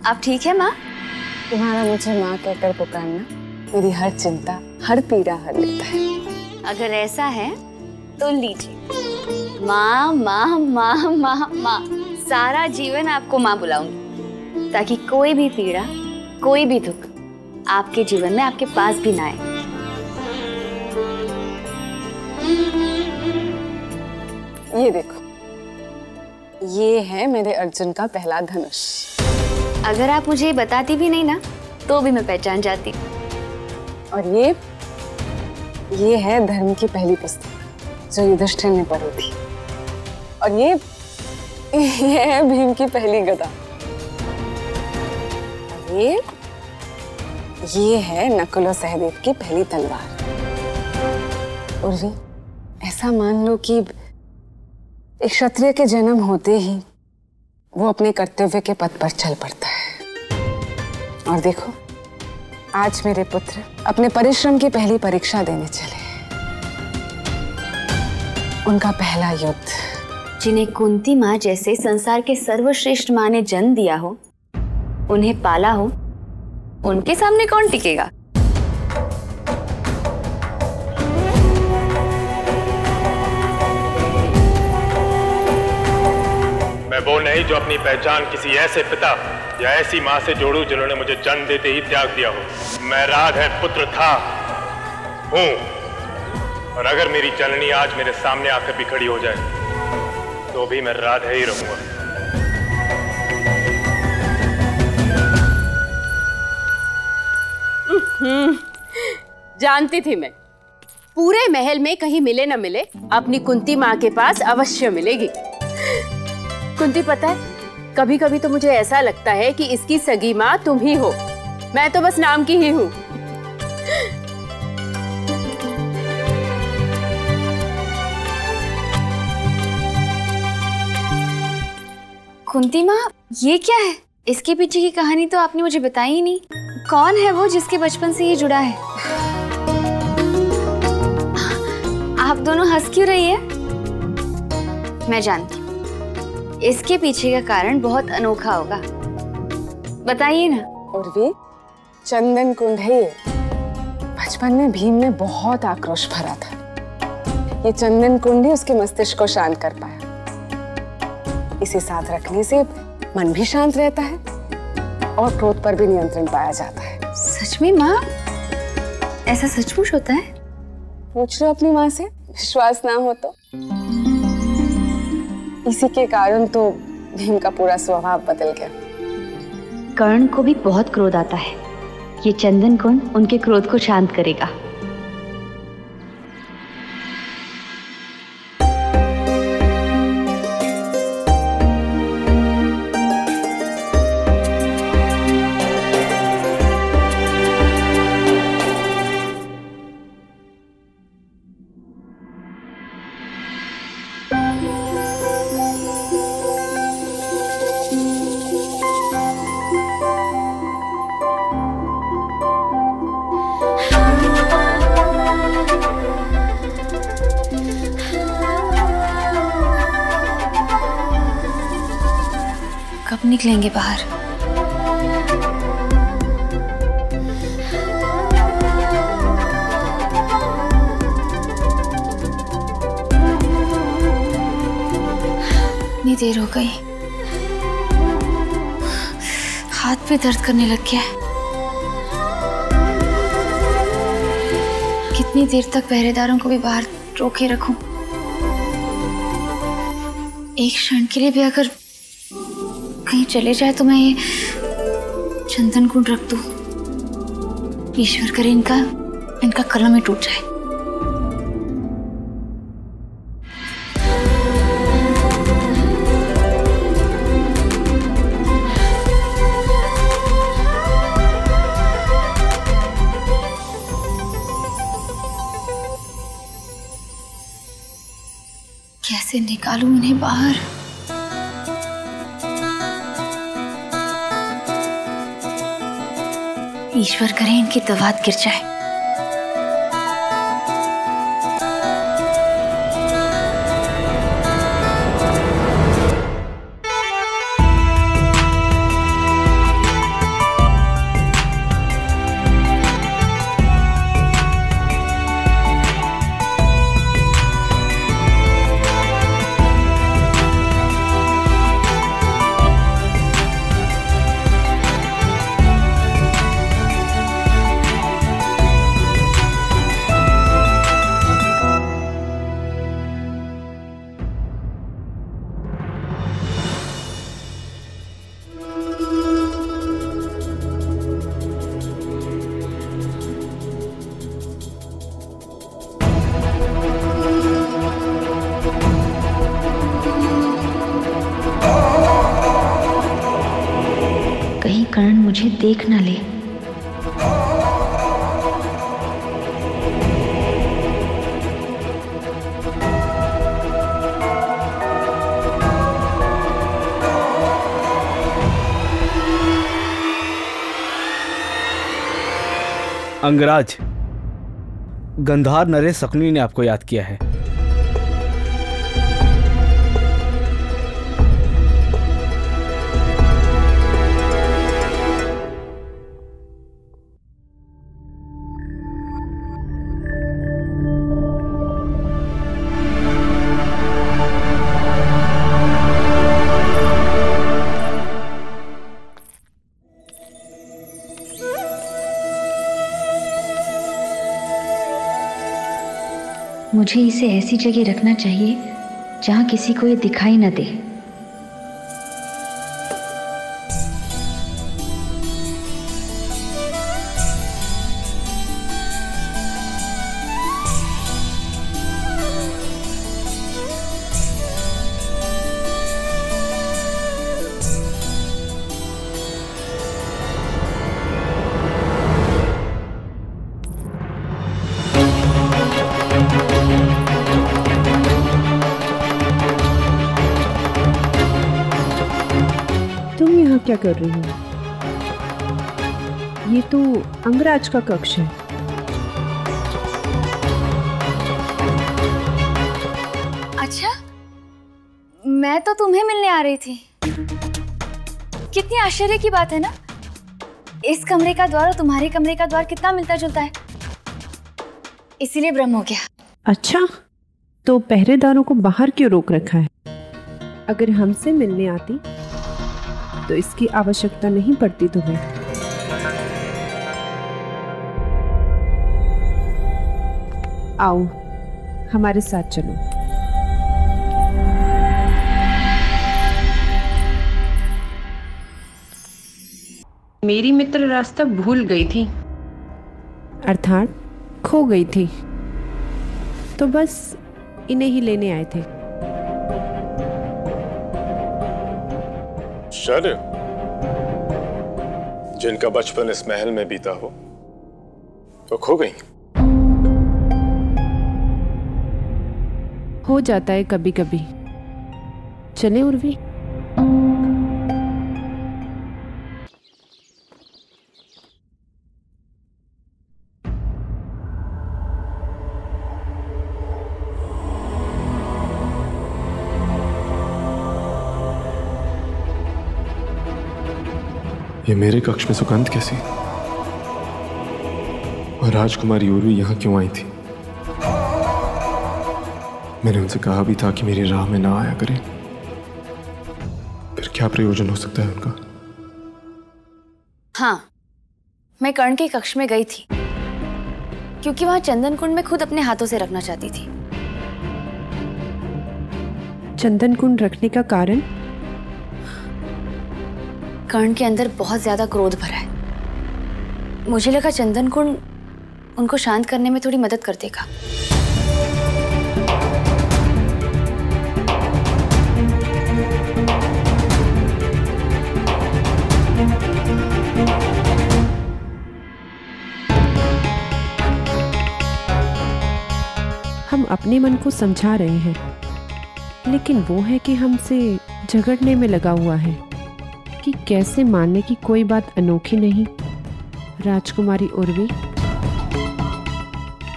आप ठीक है माँ? तुम्हारा मुझे माँ कहकर पुकारना मेरी हर चिंता, हर पीड़ा हर लेता है। अगर ऐसा है तो लीजिए, माँ माँ माँ माँ माँ, सारा जीवन आपको माँ बुलाऊंगी, ताकि कोई भी पीड़ा, कोई भी दुख आपके जीवन में आपके पास भी ना आए। ये देखो, ये है मेरे अर्जुन का पहला धनुष। अगर आप मुझे बताती भी नहीं ना, तो भी मैं पहचान जाती। और ये है धर्म की पहली पुस्तक जो युधिष्ठिर ने पढ़ी थी। और ये है भीम की पहली गदा। और ये है नकुल और सहदेव की पहली तलवार। उर्वी, ऐसा मान लो कि एक क्षत्रिय के जन्म होते ही वो अपने कर्तव्य के पथ पर चल पड़ता है। और देखो, आज मेरे पुत्र अपने परिश्रम की पहली परीक्षा देने चले। उनका पहला युद्ध। जिन्हें कुंती माँ जैसे संसार के सर्वश्रेष्ठ माँ ने जन्म दिया हो, उन्हें पाला हो, उनके सामने कौन टिकेगा? मैं वो नहीं जो अपनी पहचान किसी ऐसे पिता या ऐसी माँ से जोड़ूं जिन्होंने मुझे जन्म देते ही त्याग दिया हो। मैं राधा पुत्र था, हूँ, और अगर मेरी जननी आज मेरे सामने आकर भी खड़ी हो जाए तो भी मैं राधा ही रहूंगा। जानती थी मैं, पूरे महल में कहीं मिले न मिले, अपनी कुंती माँ के पास अवश्य मिलेगी। कुंती, पता है, कभी कभी तो मुझे ऐसा लगता है कि इसकी सगी माँ तुम ही हो, मैं तो बस नाम की ही हूँ। कुंती माँ, ये क्या है? इसके पीछे की कहानी तो आपने मुझे बताई ही नहीं। कौन है वो जिसके बचपन से ये जुड़ा है? आप दोनों हंस क्यों रही है? मैं जानती हूँ, इसके पीछे का कारण बहुत अनोखा होगा। बताइए ना। उर्वी, चंदन कुंड है ये। बचपन में भीम में बहुत आक्रोश भरा था। ये चंदन कुंड ही उसके मस्तिष्क को शांत कर पाया। इसे साथ रखने से मन भी शांत रहता है और क्रोध पर भी नियंत्रण पाया जाता है। सच में माँ? ऐसा सचमुच होता है? पूछ लो अपनी माँ से, विश्वास ना हो तो। इसी के कारण तो भीम का पूरा स्वभाव बदल गया। कर्ण को भी बहुत क्रोध आता है। ये चंदन कुंड उनके क्रोध को शांत करेगा। कब निकलेंगे बाहर? इतनी देर हो गई, हाथ पे दर्द करने लग गया है। कितनी देर तक पहरेदारों को भी बाहर रोके रखूं? एक क्षण के लिए भी अगर कहीं चले जाए तो मैं ये चंदन कुंड रख दूं। ईश्वर करे इनका कलम ही टूट जाए। कैसे निकालूं इन्हें बाहर? ईश्वर करे इनकी दवात गिर जाए। कहीं कर्ण मुझे देख न ले। अंगराज, गंधार नरेश शकुनी ने आपको याद किया है। मुझे इसे ऐसी जगह रखना चाहिए जहां किसी को ये दिखाई न दे। क्या कर रही हो? ये तो अंगराज का कक्ष है। अच्छा, मैं तो तुम्हें मिलने आ रही थी। कितनी आश्चर्य की बात है ना, इस कमरे का द्वार और तुम्हारे कमरे का द्वार कितना मिलता जुलता है, इसीलिए भ्रम हो गया। अच्छा, तो पहरेदारों को बाहर क्यों रोक रखा है? अगर हमसे मिलने आती तो इसकी आवश्यकता नहीं पड़ती तुम्हें। आओ, हमारे साथ चलो। मेरी मित्र रास्ता भूल गई थी। अर्थात खो गई थी, तो बस इन्हें ही लेने आए थे। शर्य, जिनका बचपन इस महल में बीता हो तो खो गई। हो जाता है कभी कभी। चले उर्वी। ये मेरे कक्ष में सुगंध कैसी? और राजकुमारी उर्वी यहाँ क्यों आई थी? मैंने उनसे कहा भी था कि मेरी राह में ना आया करें। फिर क्या प्रयोजन हो सकता है उनका? हाँ, मैं कर्ण के कक्ष में गई थी क्योंकि वहां चंदन कुंड में खुद अपने हाथों से रखना चाहती थी। चंदन कुंड रखने का कारण? कर्ण के अंदर बहुत ज्यादा क्रोध भरा है। मुझे लगा चंदन कुंड उनको शांत करने में थोड़ी मदद कर देगा। हम अपने मन को समझा रहे हैं, लेकिन वो है कि हमसे झगड़ने में लगा हुआ है कि कैसे मानने की कोई बात अनोखी नहीं। राजकुमारी उर्वी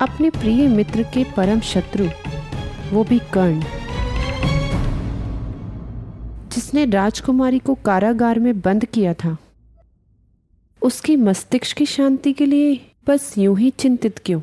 अपने प्रिय मित्र के परम शत्रु, वो भी कर्ण, जिसने राजकुमारी को कारागार में बंद किया था, उसकी मस्तिष्क की शांति के लिए बस यूं ही चिंतित क्यों?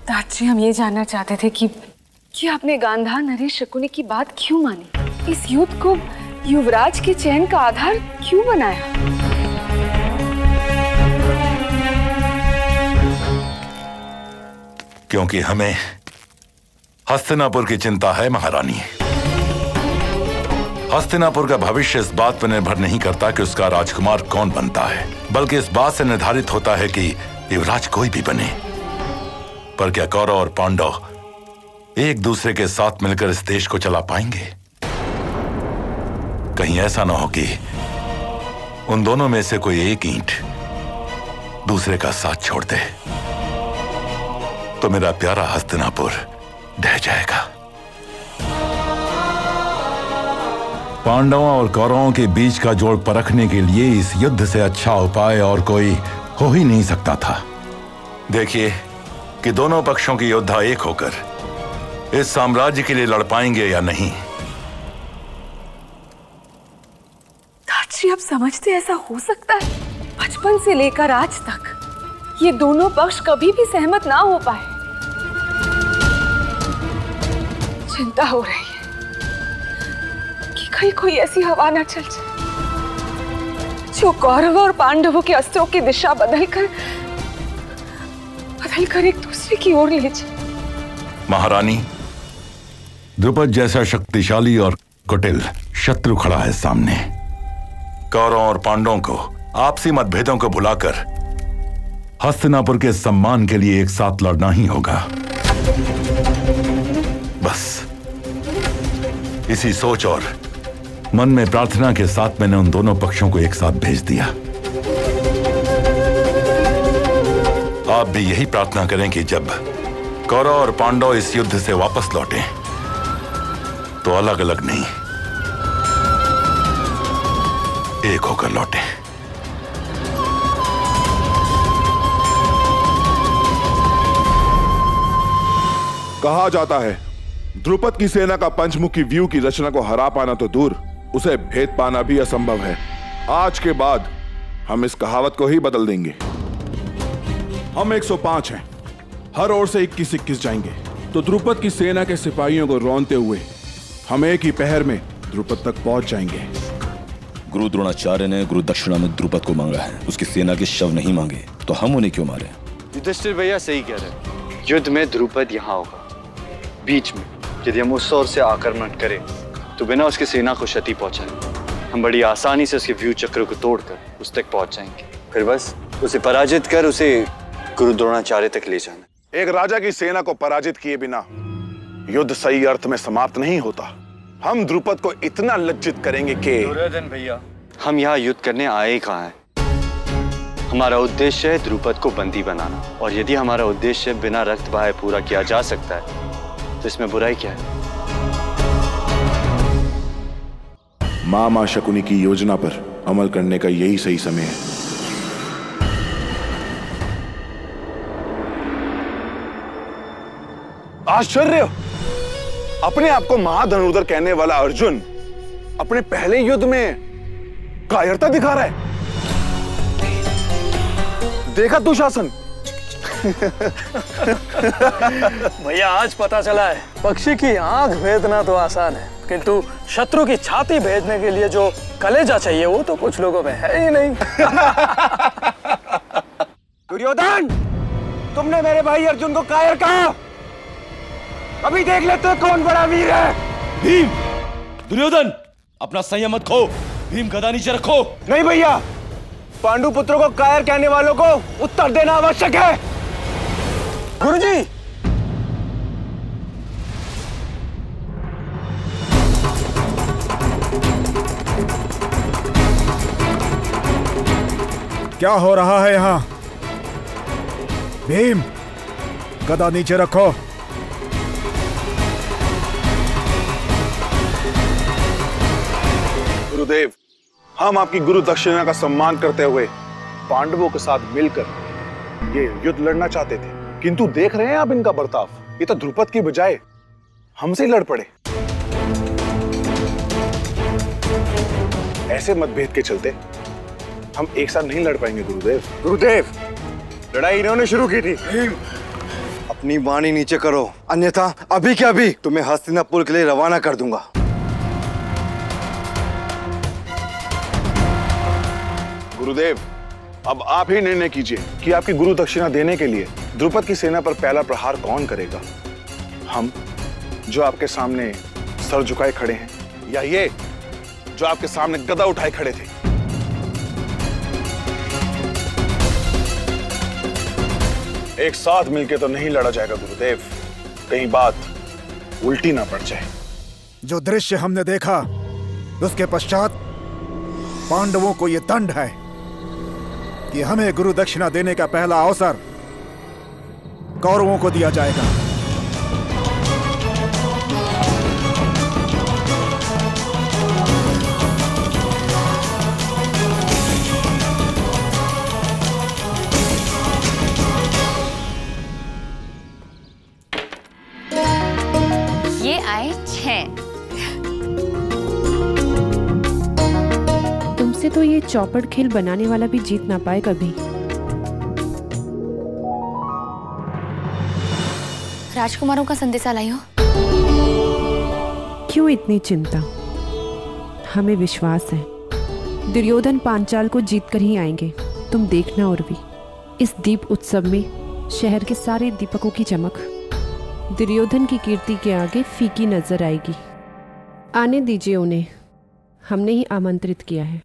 दादाजी, हम ये जानना चाहते थे कि आपने गांधार नरेश शकुनी की बात क्यों मानी? इस युद्ध को युवराज के चयन का आधार क्यों बनाया? क्योंकि हमें हस्तिनापुर की चिंता है महारानी। हस्तिनापुर का भविष्य इस बात पर निर्भर नहीं करता कि उसका राजकुमार कौन बनता है, बल्कि इस बात से निर्धारित होता है कि युवराज कोई भी बने, पर क्या कौरव और पांडव एक दूसरे के साथ मिलकर इस देश को चला पाएंगे? कहीं ऐसा ना हो कि उन दोनों में से कोई एक ईंट दूसरे का साथ छोड़ दे, तो मेरा प्यारा हस्तिनापुर ढह जाएगा। पांडवों और कौरवों के बीच का जोड़ परखने के लिए इस युद्ध से अच्छा उपाय और कोई हो ही नहीं सकता था। देखिए कि दोनों पक्षों के योद्धा एक होकर इस साम्राज्य के लिए लड़ पाएंगे या नहीं। दादाजी, आप समझते ऐसा हो सकता है? बचपन से लेकर आज तक ये दोनों पक्ष कभी भी सहमत ना हो पाए। चिंता हो रही है कि कहीं कोई ऐसी हवा ना चल जाए जो कौरवों और पांडवों के अस्त्रों की दिशा बदलकर एक दूसरे की ओर ले जाए। महारानी, द्रुपद जैसा शक्तिशाली और कुटिल शत्रु खड़ा है सामने। कौरवों और पांडवों को आपसी मतभेदों को भुलाकर हस्तिनापुर के सम्मान के लिए एक साथ लड़ना ही होगा। बस इसी सोच और मन में प्रार्थना के साथ मैंने उन दोनों पक्षों को एक साथ भेज दिया। आप भी यही प्रार्थना करें कि जब कौरव और पांडव इस युद्ध से वापस लौटें तो अलग अलग नहीं, एक होकर लौटें। कहा जाता है द्रुपद की सेना का पंचमुखी व्यू की रचना को हरा पाना तो दूर, उसे भेद पाना भी असंभव है। आज के बाद हम इस कहावत को ही बदल देंगे। हम 105 हैं, हर ओर से 21-21 जाएंगे, तो द्रुपद की सेना के सिपाहियों को रौंदते हुए हम एक ही पहर में द्रुपद तक पहुंच जाएंगे। गुरु द्रोणाचार्य ने गुरु दक्षिणा में द्रुपद को मांगा है, उसकी सेना के शव नहीं मांगे, तो हम उन्हें क्यों मारे? युधिष्ठिर भैया सही कह रहे हैं। युद्ध में द्रुपद यहाँ होगा, बीच में। यदि हम उस ओर से आक्रमण करें तो बिना उसकी सेना को क्षति पहुंचाए हम बड़ी आसानी से उसके व्यू चक्र को तोड़कर उस तक पहुंच जाएंगे। फिर बस उसे पराजित कर उसे गुरु द्रोणाचार्य तक ले जाना। एक राजा की सेना को पराजित किए बिना युद्ध सही अर्थ में समाप्त नहीं होता। हम द्रुपद को इतना लज्जित करेंगे कि दुर्योधन भैया, हम यहाँ युद्ध करने आए कहाँ हैं? हमारा उद्देश्य है द्रुपद को बंदी बनाना, और यदि हमारा उद्देश्य बिना रक्त बहाए पूरा किया जा सकता है तो इसमें बुराई क्या है? मामा शकुनी की योजना पर अमल करने का यही सही समय है। आश्चर्य! अपने आप को महाधनुर्धर कहने वाला अर्जुन अपने पहले युद्ध में कायरता दिखा रहा है। देखा दुशासन? भैया आज पता चला है, पक्षी की आंख भेदना तो आसान है, किंतु शत्रु की छाती भेदने के लिए जो कलेजा चाहिए वो तो कुछ लोगों में है ही नहीं। दुर्योधन, तुमने मेरे भाई अर्जुन को कायर कहा। अभी देख लेते कौन बड़ा वीर है। भीम! दुर्योधन, अपना संयम मत खो। भीम गदा नीचे रखो। नहीं भैया, पांडु पुत्रों को कायर कहने वालों को उत्तर देना आवश्यक है। गुरुजी, क्या हो रहा है यहाँ? भीम, गदा नीचे रखो। गुरुदेव, हम आपकी गुरु दक्षिणा का सम्मान करते हुए पांडवों के साथ मिलकर ये युद्ध लड़ना चाहते थे, किंतु देख रहे हैं आप इनका बर्ताव। ये तो द्रुपद की बजाय हमसे लड़ पड़े। ऐसे मतभेद के चलते हम एक साथ नहीं लड़ पाएंगे गुरुदेव। गुरुदेव, लड़ाई इन्होंने शुरू की थी। अपनी वाणी नीचे करो, अन्यथा अभी के अभी तुम्हें हस्तिनापुर के लिए रवाना कर दूंगा। गुरुदेव, अब आप ही निर्णय कीजिए कि आपकी गुरु दक्षिणा देने के लिए द्रुपद की सेना पर पहला प्रहार कौन करेगा? हम जो आपके सामने सर झुकाए खड़े हैं, या ये जो आपके सामने गदा उठाए खड़े थे? एक साथ मिलके तो नहीं लड़ा जाएगा गुरुदेव, कहीं बात उल्टी ना पड़ जाए। जो दृश्य हमने देखा उसके पश्चात पांडवों को यह दंड है कि हमें गुरु दक्षिणा देने का पहला अवसर कौरवों को दिया जाएगा। ये आए 6। तुमसे तो ये चौपड़ खेल बनाने वाला भी जीत ना पाए कभी। राजकुमारों का संदेशा लाई हो? क्यों इतनी चिंता? हमें विश्वास है दुर्योधन पांचाल को जीत कर ही आएंगे। तुम देखना उर्वी, इस दीप उत्सव में शहर के सारे दीपकों की चमक दुर्योधन की कीर्ति के आगे फीकी नजर आएगी। आने दीजिए उन्हें, हमने ही आमंत्रित किया है।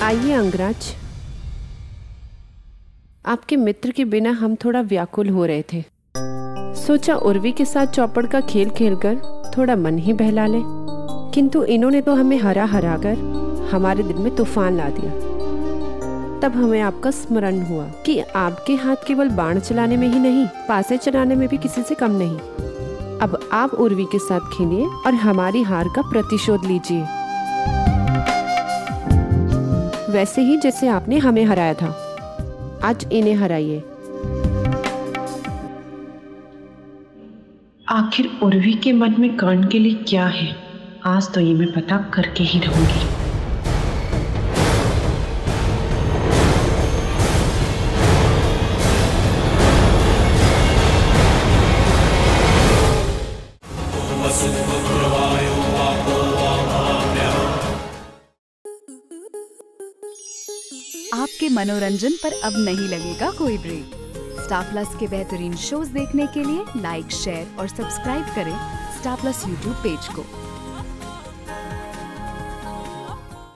आइए अंगराज, आपके मित्र के बिना हम थोड़ा व्याकुल हो रहे थे। सोचा उर्वी के साथ चौपड़ का खेल खेलकर थोड़ा मन ही बहला ले, किंतु इन्होंने तो हमें हरा कर हमारे दिल में तूफान ला दिया। तब हमें आपका स्मरण हुआ कि आपके हाथ केवल बाण चलाने में ही नहीं, पासे चलाने में भी किसी से कम नहीं। अब आप उर्वी के साथ खेलिए और हमारी हार का प्रतिशोध लीजिए, वैसे ही जैसे आपने हमें हराया था। आज इन्हें हराइए। आखिर उर्वी के मन में कर्ण के लिए क्या है, आज तो ये मैं पता करके ही रहूंगी। आपके मनोरंजन पर अब नहीं लगेगा कोई ब्रेक। स्टार प्लस के बेहतरीन शोज देखने के लिए लाइक, शेयर और सब्सक्राइब करें स्टार प्लस यूट्यूब पेज को।